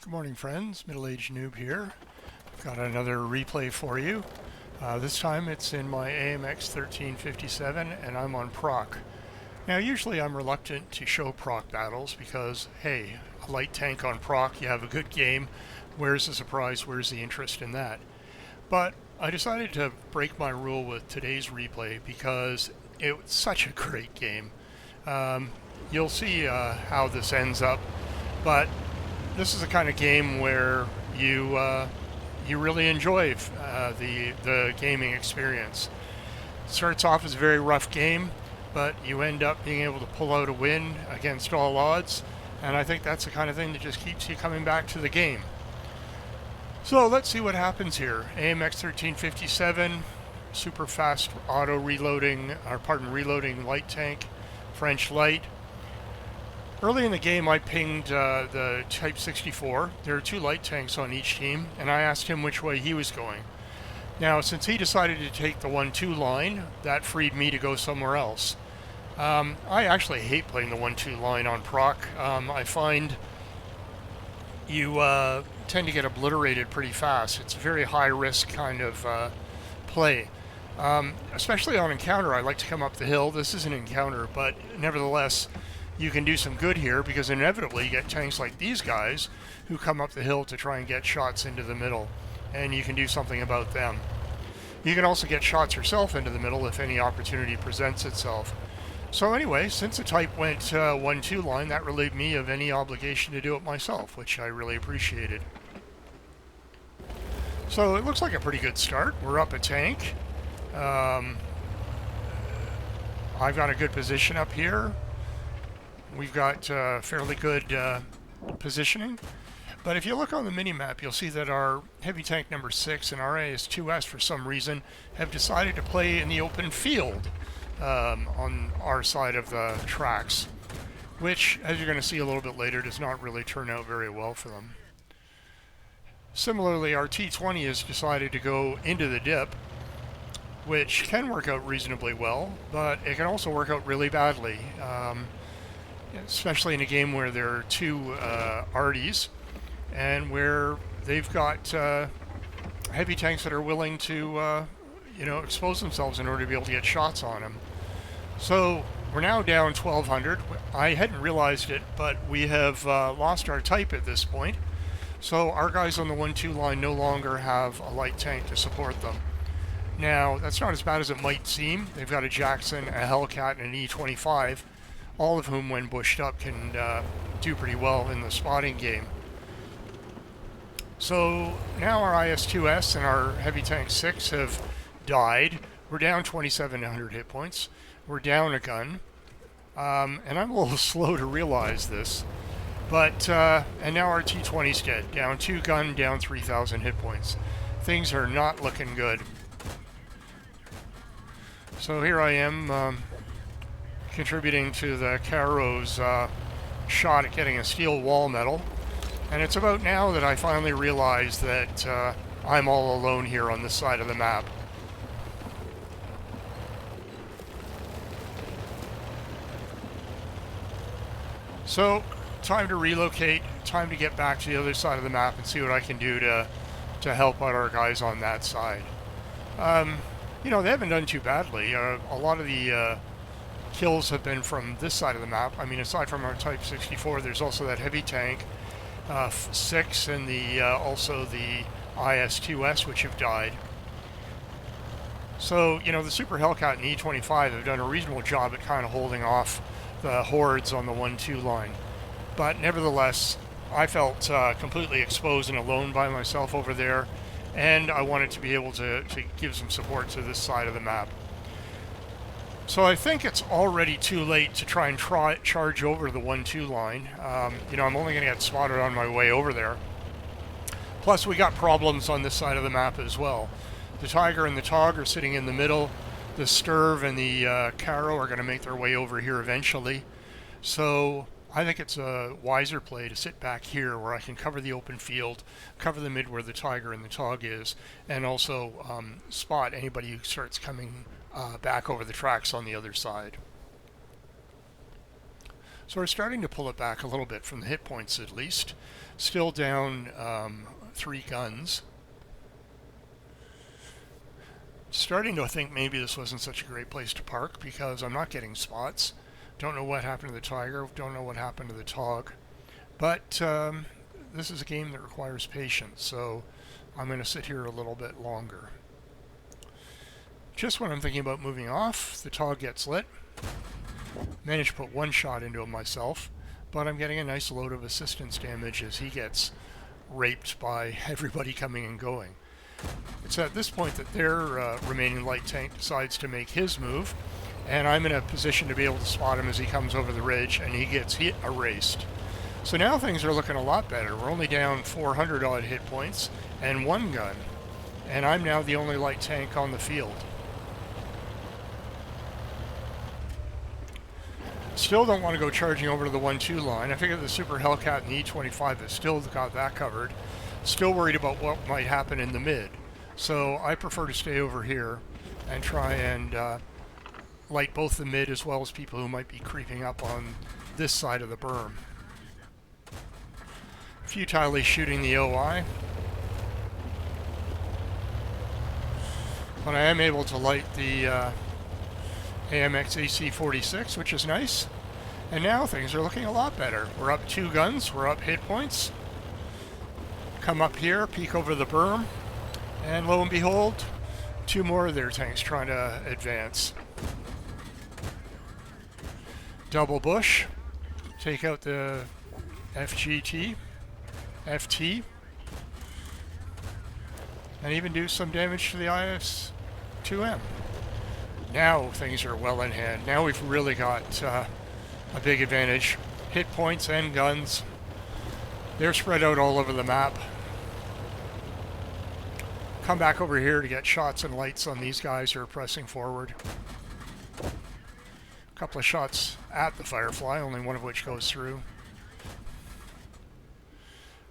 Good morning, friends. Middle-aged noob here. I've got another replay for you. This time it's in my AMX 1357 and I'm on Prok. Now usually I'm reluctant to show Prok battles because, hey, a light tank on Prok, you have a good game. Where's the surprise? Where's the interest in that? But I decided to break my rule with today's replay because it was such a great game. You'll see how this ends up, but this is the kind of game where you really enjoy the gaming experience. It starts off as a very rough game, but you end up being able to pull out a win against all odds, and I think that's the kind of thing that just keeps you coming back to the game. So let's see what happens here. AMX 1357, super fast auto reloading, reloading light tank, French light. Early in the game, I pinged the Type 64. There are two light tanks on each team, and I asked him which way he was going. Now, since he decided to take the 1-2 line, that freed me to go somewhere else. I actually hate playing the 1-2 line on Prok. I find you tend to get obliterated pretty fast. It's a very high-risk kind of play. Especially on encounter, I like to come up the hill. This is an encounter, but nevertheless, you can do some good here because inevitably you get tanks like these guys who come up the hill to try and get shots into the middle, and you can do something about them. You can also get shots yourself into the middle if any opportunity presents itself. So anyway, since the Type went 1-2 line, that relieved me of any obligation to do it myself, which I really appreciated. So it looks like a pretty good start. We're up a tank. I've got a good position up here. We've got fairly good positioning. But if you look on the mini-map, you'll see that our heavy tank number 6 and our AS2S, for some reason, have decided to play in the open field on our side of the tracks, which, as you're going to see a little bit later, does not really turn out very well for them. Similarly, our T20 has decided to go into the dip, which can work out reasonably well, but it can also work out really badly. Especially in a game where there are two arties and where they've got heavy tanks that are willing to expose themselves in order to be able to get shots on them. So we're now down 1200. I hadn't realized it, but we have lost our Type at this point. So our guys on the 1-2 line no longer have a light tank to support them. Now, that's not as bad as it might seem. They've got a Jackson, a Hellcat, and an E25. All of whom, when bushed up, can do pretty well in the spotting game. So now our IS-2S and our Heavy Tank 6 have died. We're down 2,700 hit points. We're down a gun. And I'm a little slow to realize this. But, and now our T-20's dead. Down 2 gun, down 3,000 hit points. Things are not looking good. So here I am, contributing to the Caro's shot at getting a steel wall medal. And it's about now that I finally realize that I'm all alone here on this side of the map. So, time to relocate, time to get back to the other side of the map and see what I can do to help out our guys on that side. They haven't done too badly. A lot of the kills have been from this side of the map. I mean, aside from our Type 64, there's also that heavy tank 6 and also the IS-2S, which have died. So, the Super Hellcat and E25 have done a reasonable job at kind of holding off the hordes on the 1-2 line. But nevertheless, I felt completely exposed and alone by myself over there, and I wanted to be able to give some support to this side of the map. So I think it's already too late to try and charge over the 1-2 line. I'm only going to get spotted on my way over there. Plus, we got problems on this side of the map as well. The Tiger and the Tog are sitting in the middle. The Sturv and the Caro are going to make their way over here eventually. So I think it's a wiser play to sit back here where I can cover the open field, cover the mid where the Tiger and the Tog is, and also spot anybody who starts coming back over the tracks on the other side. So we're starting to pull it back a little bit from the hit points at least. Still down 3 guns. Starting to think maybe this wasn't such a great place to park because I'm not getting spots. Don't know what happened to the Tiger, don't know what happened to the Tog. But this is a game that requires patience, so I'm going to sit here a little bit longer. Just when I'm thinking about moving off, the Tog gets lit. Managed to put 1 shot into it myself, but I'm getting a nice load of assistance damage as he gets raped by everybody coming and going. It's at this point that their remaining light tank decides to make his move, and I'm in a position to be able to spot him as he comes over the ridge, and he gets erased. So now things are looking a lot better. We're only down 400 odd hit points and 1 gun, and I'm now the only light tank on the field. Still don't want to go charging over to the 1-2 line. I figure the Super Hellcat and the E25 has still got that covered. Still worried about what might happen in the mid. So I prefer to stay over here and try and light both the mid as well as people who might be creeping up on this side of the berm. Futilely shooting the OI. But I am able to light the AMX AC-46, which is nice. And now things are looking a lot better. We're up 2 guns, we're up hit points. Come up here, peek over the berm, and lo and behold, 2 more of their tanks trying to advance. Double bush, take out the FT, and even do some damage to the IS-2M. Now things are well in hand. Now we've really got a big advantage. Hit points and guns. They're spread out all over the map. Come back over here to get shots and lights on these guys who are pressing forward. A couple of shots at the Firefly, only one of which goes through.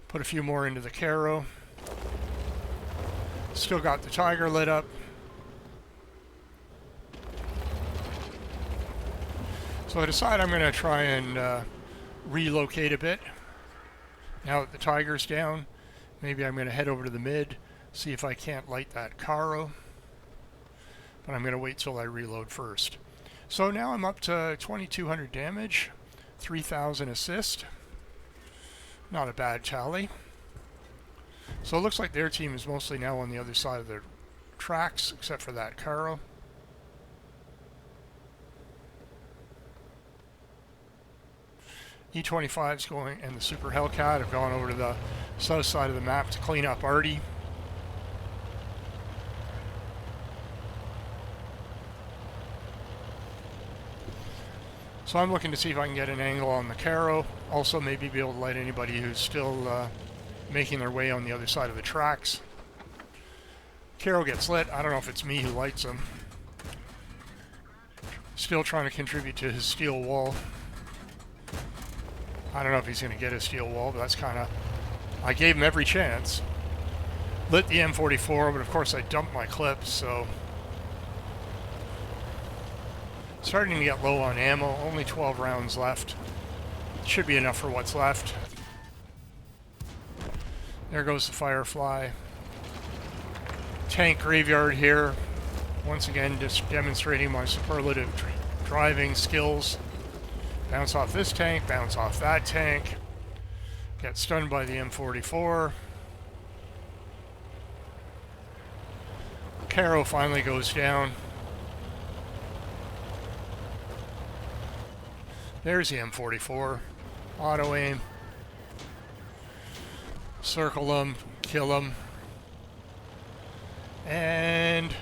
Put a few more into the Caro. Still got the Tiger lit up. So I decide I'm going to try and relocate a bit. Now that the Tiger's down, maybe I'm going to head over to the mid, see if I can't light that Caro. But I'm going to wait till I reload first. So now I'm up to 2200 damage, 3000 assist. Not a bad tally. So it looks like their team is mostly now on the other side of the tracks, except for that Caro. E25's going, and the Super Hellcat have gone over to the south side of the map to clean up Artie. So I'm looking to see if I can get an angle on the Caro. Also maybe be able to light anybody who's still making their way on the other side of the tracks. Caro gets lit. I don't know if it's me who lights him. Still trying to contribute to his steel wall. I don't know if he's going to get a steel wall, but that's kind of... I gave him every chance. Lit the M44, but of course I dumped my clips, so... Starting to get low on ammo, only 12 rounds left. Should be enough for what's left. There goes the Firefly. Tank graveyard here. Once again, just demonstrating my superlative driving skills. Bounce off this tank, bounce off that tank. Get stunned by the M44. Caro finally goes down. There's the M44. Auto aim. Circle them, kill them. And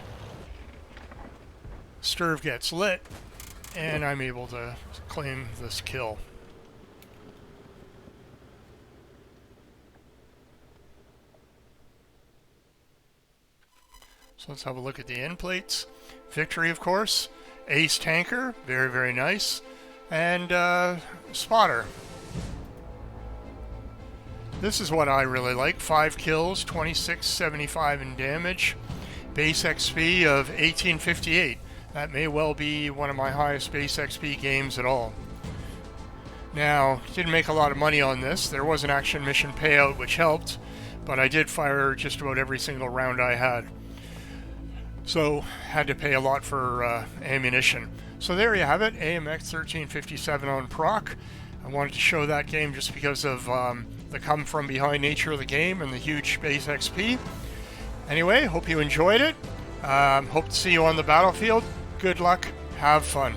Sturv gets lit, and I'm able to claim this kill. So let's have a look at the end plates. Victory, of course. Ace tanker, very, very nice. And spotter. This is what I really like. 5 kills, 2675 in damage. Base XP of 1858. That may well be one of my highest base XP games at all. Now, didn't make a lot of money on this. There was an action mission payout which helped, but I did fire just about every single round I had. So, had to pay a lot for ammunition. So there you have it, AMX 1357 on Prok. I wanted to show that game just because of the come from behind nature of the game and the huge base XP. Anyway, hope you enjoyed it. Hope to see you on the battlefield. Good luck. Have fun.